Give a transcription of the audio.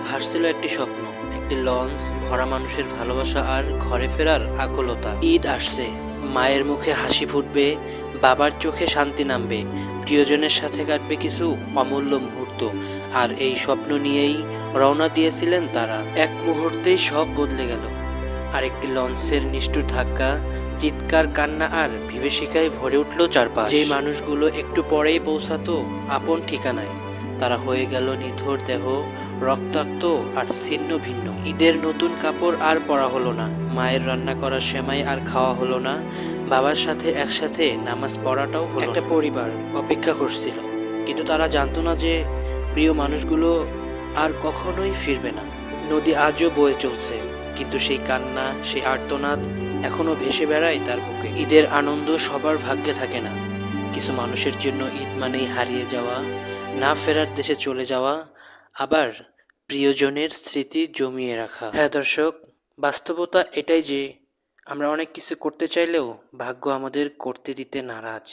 ভাসছিল একটি স্বপ্ন, একটি লঞ্চ ভরা মানুষের ভালোবাসা আর ঘরে ফেরার আকুলতা। ঈদ আসছে, মায়ের মুখে হাসি ফুটবে, বাবার চোখে শান্তি নামবে, প্রিয়জনের সাথে কাটবে কিছু অমূল্য মুহূর্ত। আর এই স্বপ্ন নিয়েই রওনা দিয়েছিলেন তারা। এক মুহূর্তেই সব বদলে গেল। আরেকটি লঞ্চের নিষ্ঠুর ধাক্কা, চিৎকার, কান্না আর বিভীষিকায় ভরে উঠল চারপাশ। যে মানুষগুলো একটু পরেই পৌঁছাতো আপন ঠিকানায়, তারা হয়ে গেল নিথর দেহ, রক্তাক্ত আর ছিন্ন ভিন্ন। ঈদের নতুন কাপড় আর পরা হলো না, মায়ের রান্না করা সেমাই আর খাওয়া হলো না, বাবার সাথে একসাথে নামাজ পড়াটাও হলো না। একটা পরিবার অপেক্ষা করছিল, কিন্তু তারা জানতো না যে প্রিয় মানুষগুলো আর কখনোই ফিরবে না। নদী আজও বয়ে চলছে, কিন্তু সেই কান্না, সেই আর্তনাদ এখনো ভেসে বেড়ায় তার বুকে। ঈদের আনন্দ সবার ভাগ্যে থাকে না। কিছু মানুষের জন্য ঈদ মানেই হারিয়ে যাওয়া, না ফেরার দেশে চলে যাওয়া, আবার প্রিয়জনের স্মৃতি জমিয়ে রাখা। হ্যাঁ দর্শক, বাস্তবতা এটাই যে আমরা অনেক কিছু করতে চাইলেও ভাগ্য আমাদের করতে দিতে নারাজ।